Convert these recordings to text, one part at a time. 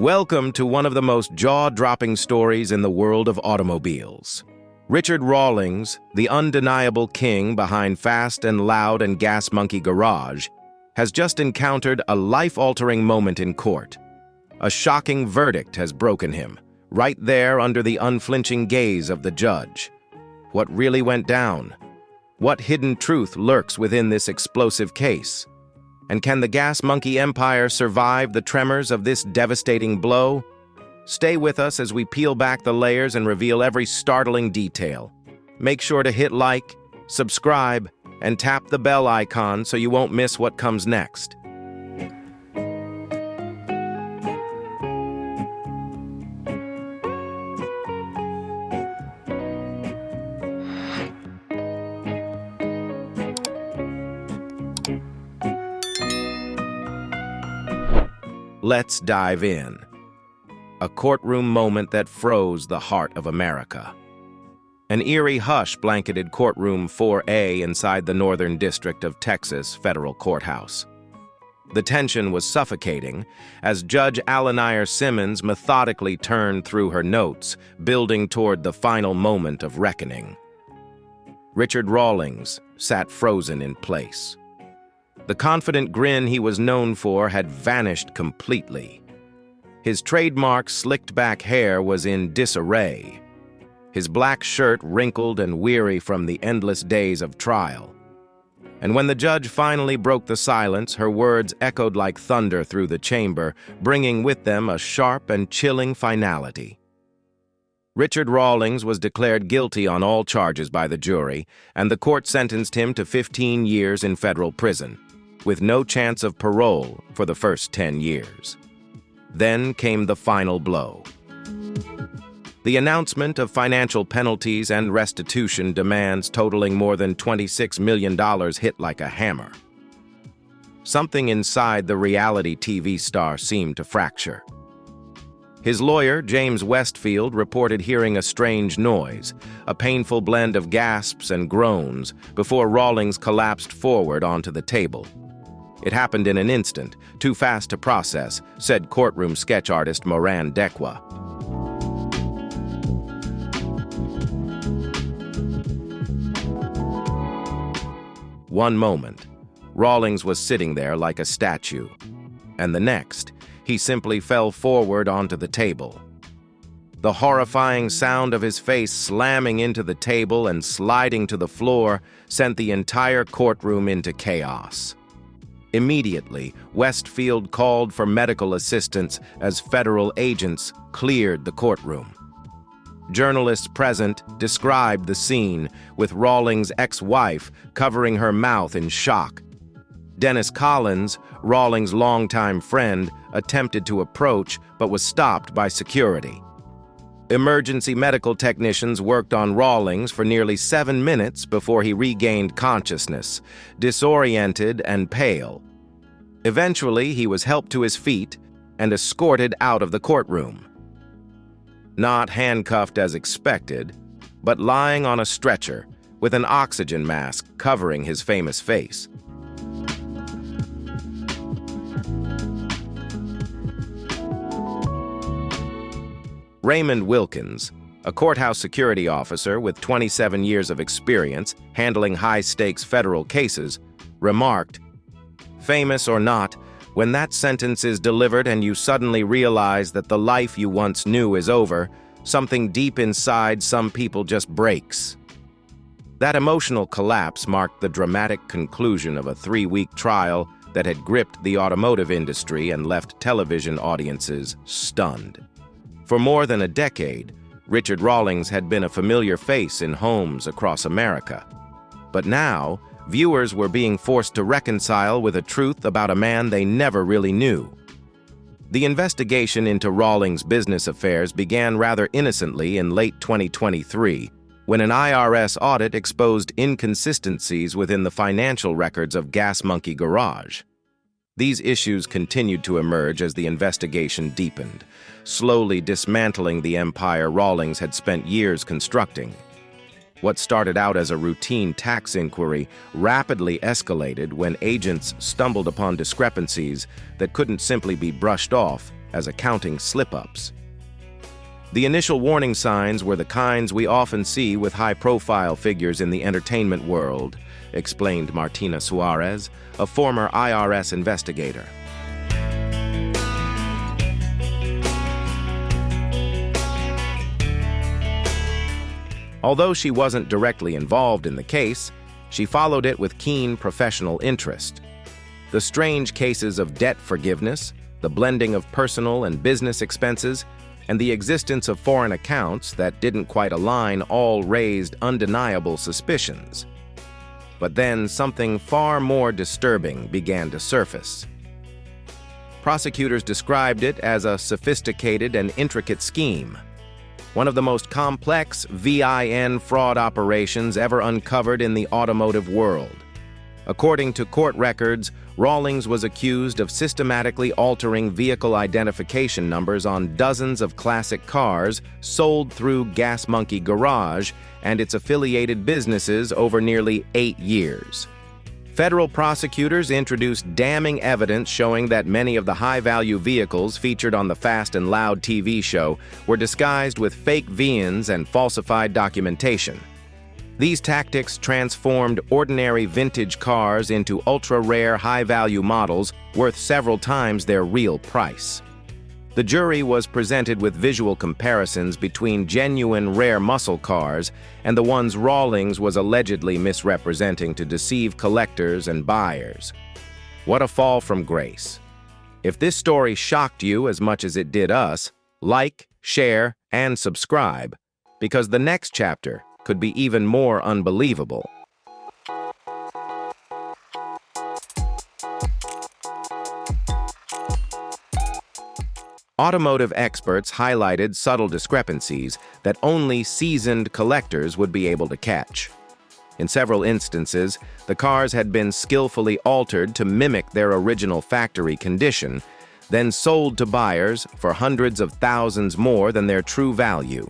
Welcome to one of the most jaw-dropping stories in the world of automobiles. Richard Rawlings, the undeniable king behind Fast and Loud and Gas Monkey Garage, has just encountered a life-altering moment in court. A shocking verdict has broken him, right there under the unflinching gaze of the judge. What really went down? What hidden truth lurks within this explosive case? And can the Gas Monkey Empire survive the tremors of this devastating blow? Stay with us as we peel back the layers and reveal every startling detail. Make sure to hit like, subscribe, and tap the bell icon so you won't miss what comes next. Let's dive in. A courtroom moment that froze the heart of America. An eerie hush blanketed courtroom 4A inside the Northern District of Texas Federal Courthouse. The tension was suffocating as Judge Alanire Simmons methodically turned through her notes, building toward the final moment of reckoning. Richard Rawlings sat frozen in place. The confident grin he was known for had vanished completely. His trademark slicked-back hair was in disarray. His black shirt wrinkled and weary from the endless days of trial. And when the judge finally broke the silence, her words echoed like thunder through the chamber, bringing with them a sharp and chilling finality. Richard Rawlings was declared guilty on all charges by the jury, and the court sentenced him to 15 years in federal prison, with no chance of parole for the first 10 years. Then came the final blow. The announcement of financial penalties and restitution demands totaling more than $26 million hit like a hammer. Something inside the reality TV star seemed to fracture. His lawyer, James Westfield, reported hearing a strange noise, a painful blend of gasps and groans, before Rawlings collapsed forward onto the table. It happened in an instant, too fast to process, said courtroom sketch artist Moran Dekwa. One moment, Rawlings was sitting there like a statue, and the next, he simply fell forward onto the table. The horrifying sound of his face slamming into the table and sliding to the floor sent the entire courtroom into chaos. Immediately, Westfield called for medical assistance as federal agents cleared the courtroom. Journalists present described the scene, with Rawlings' ex-wife covering her mouth in shock. Dennis Collins, Rawlings' longtime friend, attempted to approach but was stopped by security. Emergency medical technicians worked on Rawlings for nearly 7 minutes before he regained consciousness, disoriented and pale. Eventually, he was helped to his feet and escorted out of the courtroom. Not handcuffed as expected, but lying on a stretcher with an oxygen mask covering his famous face. Raymond Wilkins, a courthouse security officer with 27 years of experience handling high-stakes federal cases, remarked, "Famous or not, when that sentence is delivered and you suddenly realize that the life you once knew is over, something deep inside some people just breaks." That emotional collapse marked the dramatic conclusion of a 3-week trial that had gripped the automotive industry and left television audiences stunned. For more than a decade, Richard Rawlings had been a familiar face in homes across America. But now, viewers were being forced to reconcile with a truth about a man they never really knew. The investigation into Rawlings' business affairs began rather innocently in late 2023, when an IRS audit exposed inconsistencies within the financial records of Gas Monkey Garage. These issues continued to emerge as the investigation deepened, slowly dismantling the empire Rawlings had spent years constructing. What started out as a routine tax inquiry rapidly escalated when agents stumbled upon discrepancies that couldn't simply be brushed off as accounting slip-ups. The initial warning signs were the kinds we often see with high-profile figures in the entertainment world, explained Martina Suarez, a former IRS investigator. Although she wasn't directly involved in the case, she followed it with keen professional interest. The strange cases of debt forgiveness, the blending of personal and business expenses, and the existence of foreign accounts that didn't quite align all raised undeniable suspicions. But then something far more disturbing began to surface. Prosecutors described it as a sophisticated and intricate scheme, one of the most complex VIN fraud operations ever uncovered in the automotive world. According to court records, Rawlings was accused of systematically altering vehicle identification numbers on dozens of classic cars sold through Gas Monkey Garage and its affiliated businesses over nearly 8 years. Federal prosecutors introduced damning evidence showing that many of the high-value vehicles featured on the Fast and Loud TV show were disguised with fake VINs and falsified documentation. These tactics transformed ordinary vintage cars into ultra-rare high-value models worth several times their real price. The jury was presented with visual comparisons between genuine rare muscle cars and the ones Rawlings was allegedly misrepresenting to deceive collectors and buyers. What a fall from grace. If this story shocked you as much as it did us, like, share, and subscribe, because the next chapter could be even more unbelievable. Automotive experts highlighted subtle discrepancies that only seasoned collectors would be able to catch. In several instances, the cars had been skillfully altered to mimic their original factory condition, then sold to buyers for hundreds of thousands more than their true value.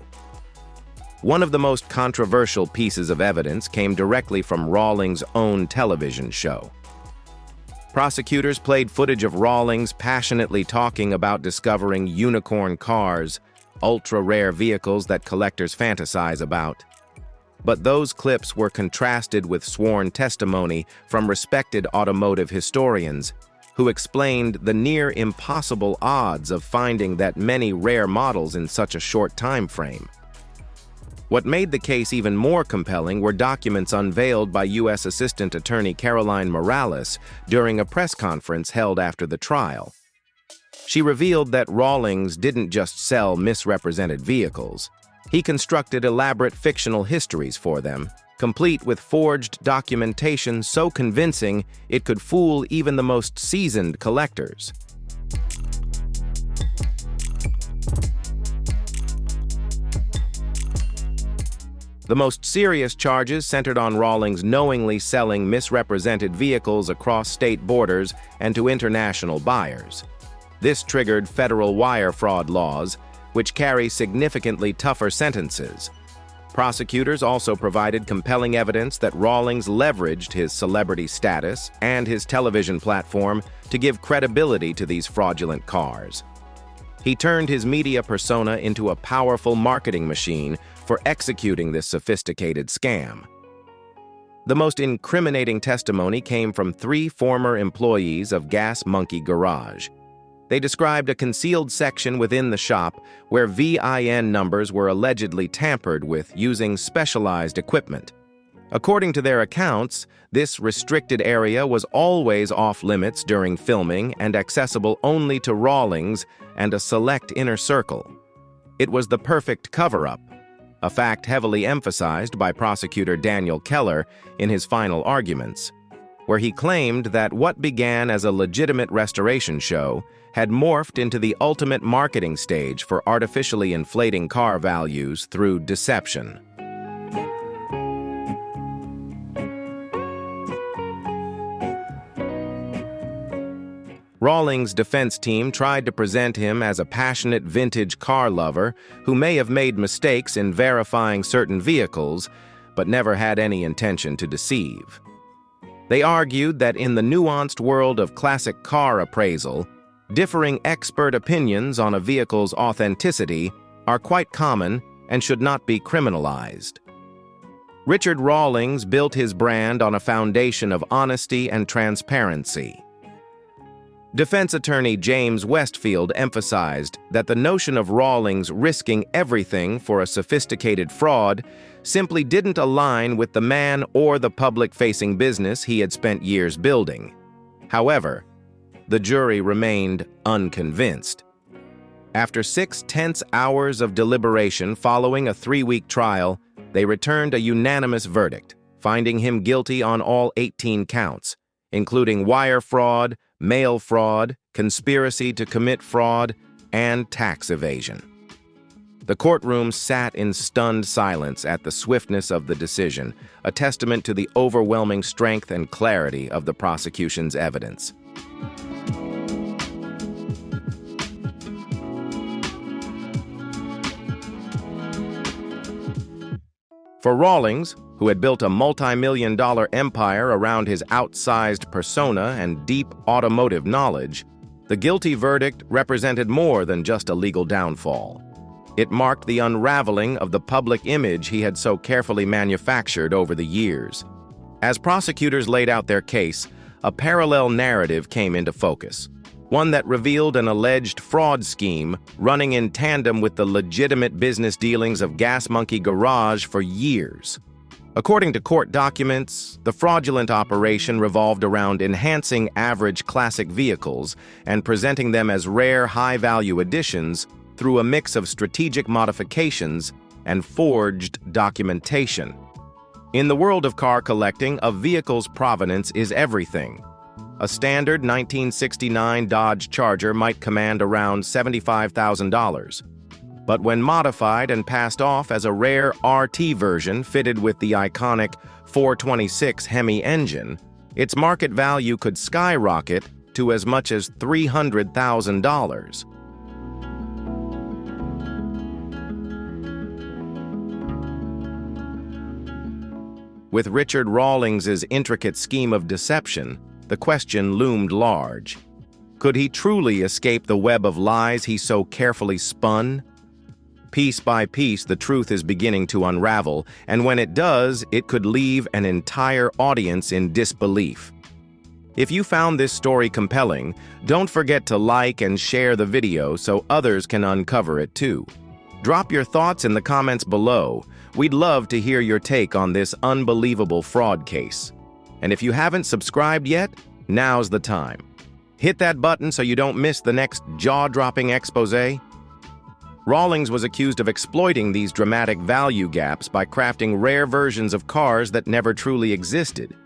One of the most controversial pieces of evidence came directly from Rawlings' own television show. Prosecutors played footage of Rawlings passionately talking about discovering unicorn cars, ultra-rare vehicles that collectors fantasize about. But those clips were contrasted with sworn testimony from respected automotive historians, who explained the near impossible odds of finding that many rare models in such a short time frame. What made the case even more compelling were documents unveiled by U.S. Assistant Attorney Caroline Morales during a press conference held after the trial. She revealed that Rawlings didn't just sell misrepresented vehicles. He constructed elaborate fictional histories for them, complete with forged documentation so convincing it could fool even the most seasoned collectors. The most serious charges centered on Rawlings knowingly selling misrepresented vehicles across state borders and to international buyers. This triggered federal wire fraud laws, which carry significantly tougher sentences. Prosecutors also provided compelling evidence that Rawlings leveraged his celebrity status and his television platform to give credibility to these fraudulent cars. He turned his media persona into a powerful marketing machine for executing this sophisticated scam. The most incriminating testimony came from 3 former employees of Gas Monkey Garage. They described a concealed section within the shop where VIN numbers were allegedly tampered with using specialized equipment. According to their accounts, this restricted area was always off-limits during filming and accessible only to Rawlings and a select inner circle. It was the perfect cover-up, a fact heavily emphasized by prosecutor Daniel Keller in his final arguments, where he claimed that what began as a legitimate restoration show had morphed into the ultimate marketing stage for artificially inflating car values through deception. Rawlings' defense team tried to present him as a passionate vintage car lover who may have made mistakes in verifying certain vehicles, but never had any intention to deceive. They argued that in the nuanced world of classic car appraisal, Differing expert opinions on a vehicle's authenticity are quite common and should not be criminalized. Richard Rawlings built his brand on a foundation of honesty and transparency. Defense attorney James Westfield emphasized that the notion of Rawlings risking everything for a sophisticated fraud simply didn't align with the man or the public-facing business he had spent years building. However, the jury remained unconvinced. After 6 tense hours of deliberation following a 3-week trial, they returned a unanimous verdict, finding him guilty on all 18 counts, including wire fraud, mail fraud, conspiracy to commit fraud, and tax evasion. The courtroom sat in stunned silence at the swiftness of the decision, a testament to the overwhelming strength and clarity of the prosecution's evidence. For Rawlings, who had built a multi-million-dollar empire around his outsized persona and deep automotive knowledge, the guilty verdict represented more than just a legal downfall. It marked the unraveling of the public image he had so carefully manufactured over the years. As prosecutors laid out their case, a parallel narrative came into focus, one that revealed an alleged fraud scheme running in tandem with the legitimate business dealings of Gas Monkey Garage for years. According to court documents, the fraudulent operation revolved around enhancing average classic vehicles and presenting them as rare, high-value additions through a mix of strategic modifications and forged documentation. In the world of car collecting, a vehicle's provenance is everything. A standard 1969 Dodge Charger might command around $75,000. But when modified and passed off as a rare RT version fitted with the iconic 426 Hemi engine, its market value could skyrocket to as much as $300,000. With Richard Rawlings' intricate scheme of deception, the question loomed large. Could he truly escape the web of lies he so carefully spun? Piece by piece, the truth is beginning to unravel, and when it does, it could leave an entire audience in disbelief. If you found this story compelling, don't forget to like and share the video so others can uncover it too. Drop your thoughts in the comments below. We'd love to hear your take on this unbelievable fraud case. And if you haven't subscribed yet, now's the time. Hit that button so you don't miss the next jaw-dropping expose. Rawlings was accused of exploiting these dramatic value gaps by crafting rare versions of cars that never truly existed.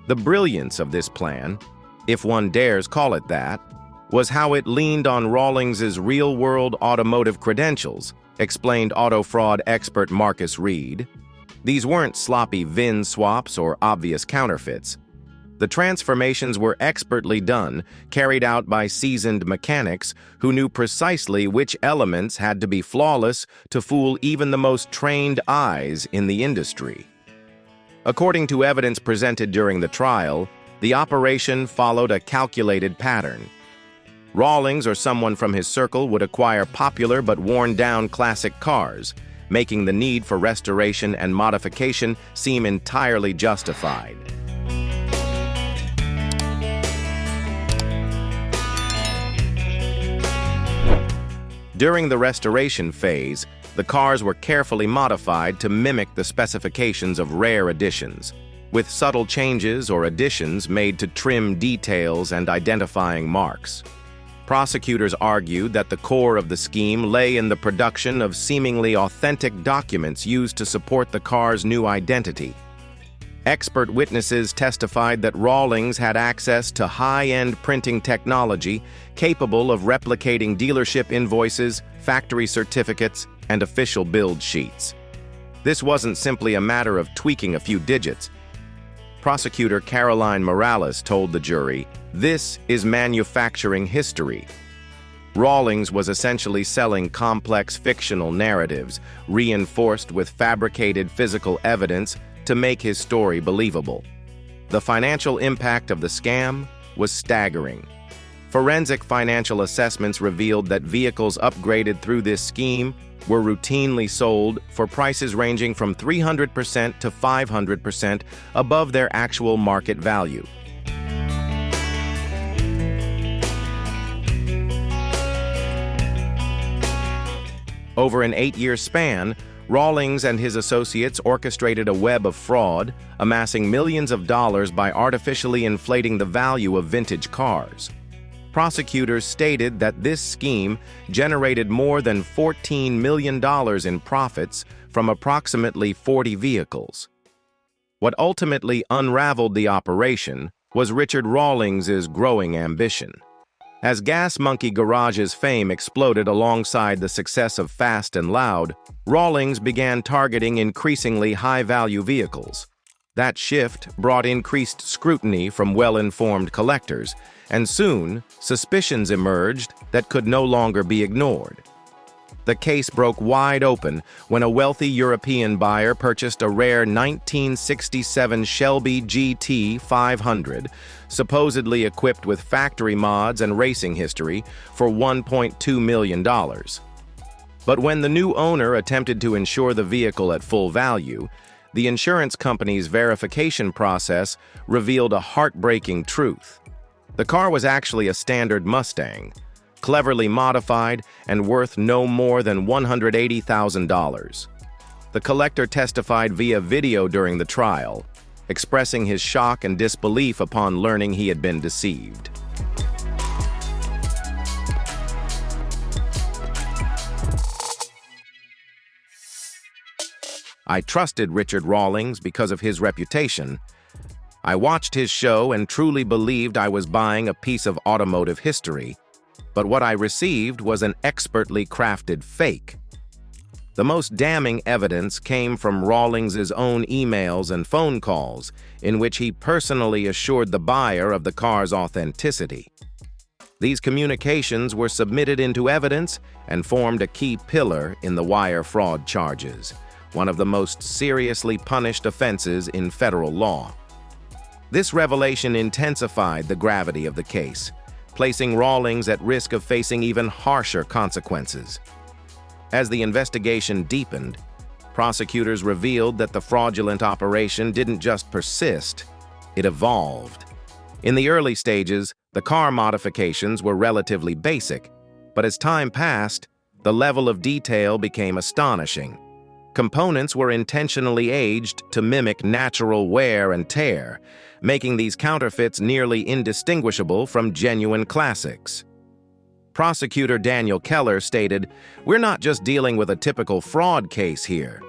The brilliance of this plan, if one dares call it that, was how it leaned on Rawlings' real-world automotive credentials, explained auto fraud expert Marcus Reed. These weren't sloppy VIN swaps or obvious counterfeits. The transformations were expertly done, carried out by seasoned mechanics who knew precisely which elements had to be flawless to fool even the most trained eyes in the industry. According to evidence presented during the trial, the operation followed a calculated pattern. Rawlings or someone from his circle would acquire popular but worn-down classic cars, making the need for restoration and modification seem entirely justified. During the restoration phase, the cars were carefully modified to mimic the specifications of rare editions, with subtle changes or additions made to trim details and identifying marks. Prosecutors argued that the core of the scheme lay in the production of seemingly authentic documents used to support the car's new identity. Expert witnesses testified that Rawlings had access to high-end printing technology capable of replicating dealership invoices, factory certificates, and official build sheets. This wasn't simply a matter of tweaking a few digits. Prosecutor Caroline Morales told the jury, "This is manufacturing history." Rawlings was essentially selling complex fictional narratives, reinforced with fabricated physical evidence to make his story believable. The financial impact of the scam was staggering. Forensic financial assessments revealed that vehicles upgraded through this scheme were routinely sold for prices ranging from 300% to 500% above their actual market value. Over an 8-year span, Rawlings and his associates orchestrated a web of fraud, amassing millions of dollars by artificially inflating the value of vintage cars. Prosecutors stated that this scheme generated more than $14 million in profits from approximately 40 vehicles. What ultimately unraveled the operation was Richard Rawlings' growing ambition. As Gas Monkey Garage's fame exploded alongside the success of Fast and Loud, Rawlings began targeting increasingly high-value vehicles. That shift brought increased scrutiny from well-informed collectors, and soon, suspicions emerged that could no longer be ignored. The case broke wide open when a wealthy European buyer purchased a rare 1967 Shelby GT 500, supposedly equipped with factory mods and racing history, for $1.2 million. But when the new owner attempted to insure the vehicle at full value, the insurance company's verification process revealed a heartbreaking truth. The car was actually a standard Mustang, cleverly modified and worth no more than $180,000. The collector testified via video during the trial, expressing his shock and disbelief upon learning he had been deceived. I trusted Richard Rawlings because of his reputation. I watched his show and truly believed I was buying a piece of automotive history, but what I received was an expertly crafted fake. The most damning evidence came from Rawlings' own emails and phone calls, in which he personally assured the buyer of the car's authenticity. These communications were submitted into evidence and formed a key pillar in the wire fraud charges, one of the most seriously punished offenses in federal law. This revelation intensified the gravity of the case, placing Rawlings at risk of facing even harsher consequences. As the investigation deepened, prosecutors revealed that the fraudulent operation didn't just persist, it evolved. In the early stages, the car modifications were relatively basic, but as time passed, the level of detail became astonishing. Components were intentionally aged to mimic natural wear and tear, making these counterfeits nearly indistinguishable from genuine classics. Prosecutor Daniel Keller stated, "We're not just dealing with a typical fraud case here.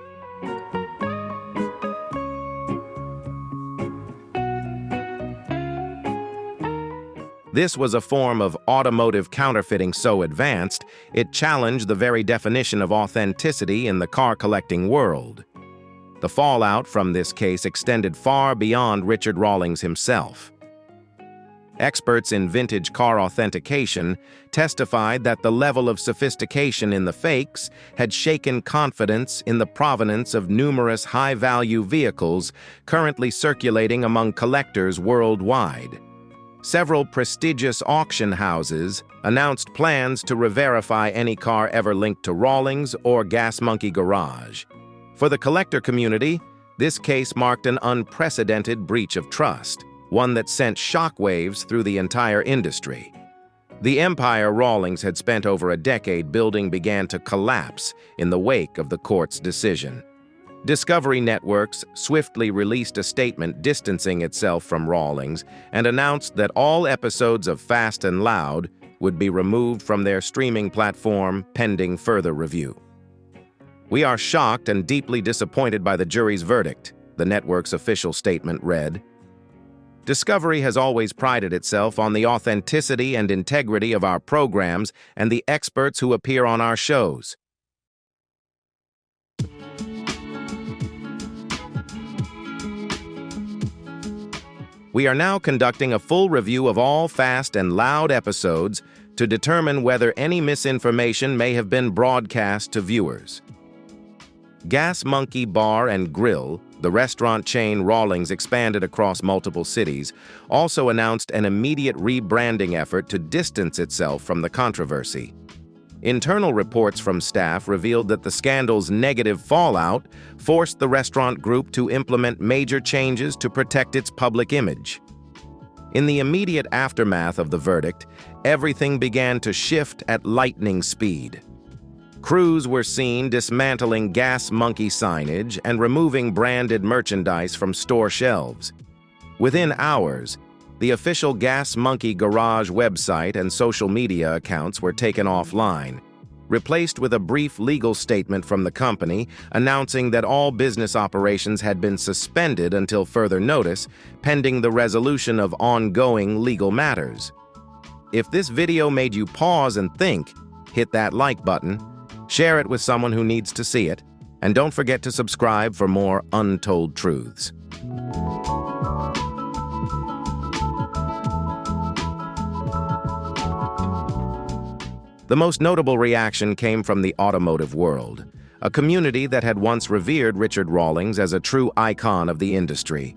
This was a form of automotive counterfeiting so advanced, it challenged the very definition of authenticity in the car-collecting world." The fallout from this case extended far beyond Richard Rawlings himself. Experts in vintage car authentication testified that the level of sophistication in the fakes had shaken confidence in the provenance of numerous high-value vehicles currently circulating among collectors worldwide. Several prestigious auction houses announced plans to re-verify any car ever linked to Rawlings or Gas Monkey Garage. For the collector community, this case marked an unprecedented breach of trust, one that sent shockwaves through the entire industry. The empire Rawlings had spent over a decade building began to collapse in the wake of the court's decision. Discovery Networks swiftly released a statement distancing itself from Rawlings and announced that all episodes of Fast and Loud would be removed from their streaming platform pending further review. "We are shocked and deeply disappointed by the jury's verdict," the network's official statement read. Discovery has always prided itself on the authenticity and integrity of our programs and the experts who appear on our shows. We are now conducting a full review of all Fast and Loud episodes to determine whether any misinformation may have been broadcast to viewers. Gas Monkey Bar and Grill, the restaurant chain Rawlings expanded across multiple cities, also announced an immediate rebranding effort to distance itself from the controversy. Internal reports from staff revealed that the scandal's negative fallout forced the restaurant group to implement major changes to protect its public image. In the immediate aftermath of the verdict, everything began to shift at lightning speed. Crews were seen dismantling Gas Monkey signage and removing branded merchandise from store shelves. Within hours, the official Gas Monkey Garage website and social media accounts were taken offline, replaced with a brief legal statement from the company announcing that all business operations had been suspended until further notice, pending the resolution of ongoing legal matters. If this video made you pause and think, hit that like button, share it with someone who needs to see it, and don't forget to subscribe for more untold truths. The most notable reaction came from the automotive world, a community that had once revered Richard Rawlings as a true icon of the industry.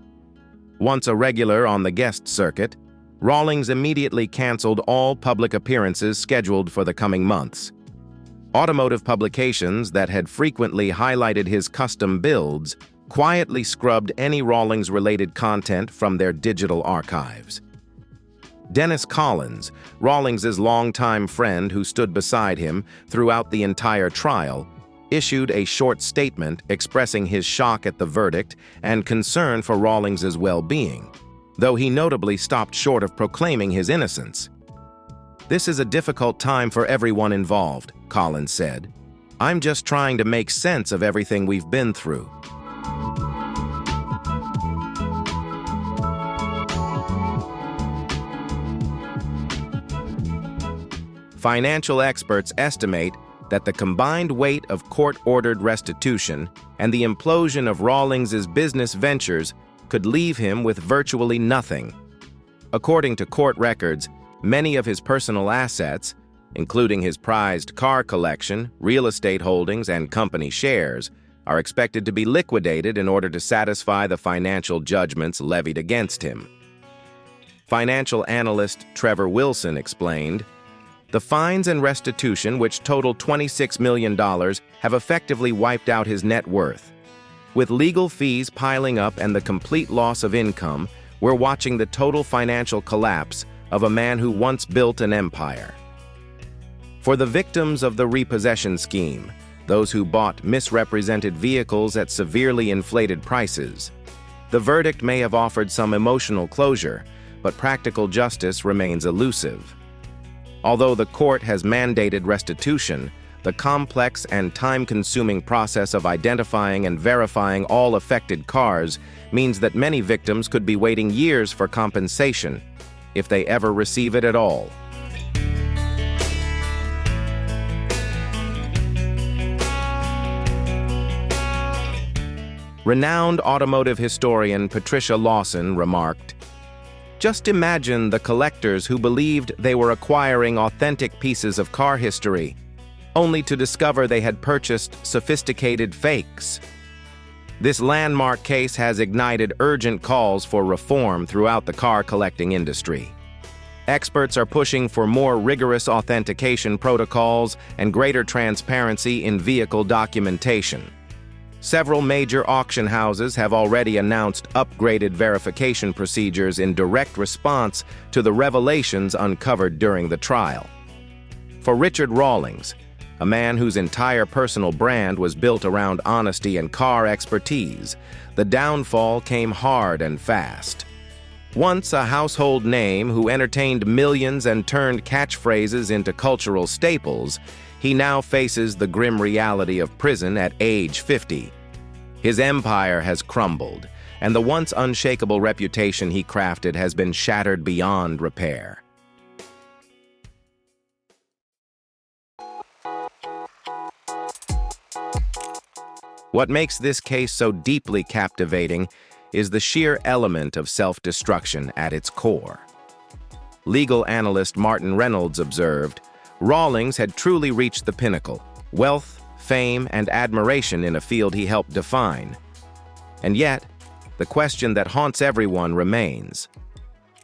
Once a regular on the guest circuit, Rawlings immediately canceled all public appearances scheduled for the coming months. Automotive publications that had frequently highlighted his custom builds quietly scrubbed any Rawlings-related content from their digital archives. Dennis Collins, Rawlings's longtime friend who stood beside him throughout the entire trial, issued a short statement expressing his shock at the verdict and concern for Rawlings's well-being, though he notably stopped short of proclaiming his innocence. "This is a difficult time for everyone involved," Collins said. "I'm just trying to make sense of everything we've been through." Financial experts estimate that the combined weight of court-ordered restitution and the implosion of Rawlings's business ventures could leave him with virtually nothing. According to court records, many of his personal assets, including his prized car collection, real estate holdings, and company shares, are expected to be liquidated in order to satisfy the financial judgments levied against him. Financial analyst Trevor Wilson explained, "The fines and restitution, which total $26 million, have effectively wiped out his net worth. With legal fees piling up and the complete loss of income, we're watching the total financial collapse of a man who once built an empire." For the victims of the repossession scheme, those who bought misrepresented vehicles at severely inflated prices, the verdict may have offered some emotional closure, but practical justice remains elusive. Although the court has mandated restitution, the complex and time-consuming process of identifying and verifying all affected cars means that many victims could be waiting years for compensation, if they ever receive it at all. Renowned automotive historian Patricia Lawson remarked, "Just imagine the collectors who believed they were acquiring authentic pieces of car history, only to discover they had purchased sophisticated fakes." This landmark case has ignited urgent calls for reform throughout the car collecting industry. Experts are pushing for more rigorous authentication protocols and greater transparency in vehicle documentation. Several major auction houses have already announced upgraded verification procedures in direct response to the revelations uncovered during the trial. For Richard Rawlings, a man whose entire personal brand was built around honesty and car expertise, the downfall came hard and fast. Once a household name who entertained millions and turned catchphrases into cultural staples, he now faces the grim reality of prison at age 50. His empire has crumbled, and the once unshakable reputation he crafted has been shattered beyond repair. What makes this case so deeply captivating is the sheer element of self-destruction at its core. Legal analyst Martin Reynolds observed, Rawlings had truly reached the pinnacle, wealth, fame, and admiration in a field he helped define. And yet, the question that haunts everyone remains.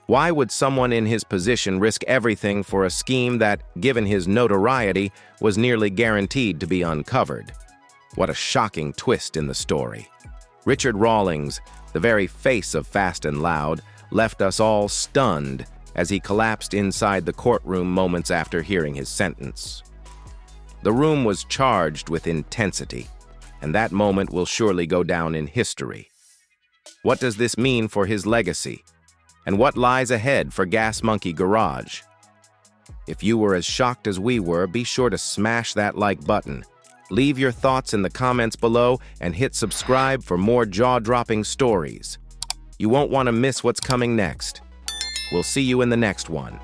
Why would someone in his position risk everything for a scheme that, given his notoriety, was nearly guaranteed to be uncovered? What a shocking twist in the story. Richard Rawlings, the very face of Fast and Loud, left us all stunned as he collapsed inside the courtroom moments after hearing his sentence. The room was charged with intensity, and that moment will surely go down in history. What does this mean for his legacy? And what lies ahead for Gas Monkey Garage? If you were as shocked as we were, be sure to smash that like button. Leave your thoughts in the comments below and hit subscribe for more jaw-dropping stories. You won't want to miss what's coming next. We'll see you in the next one.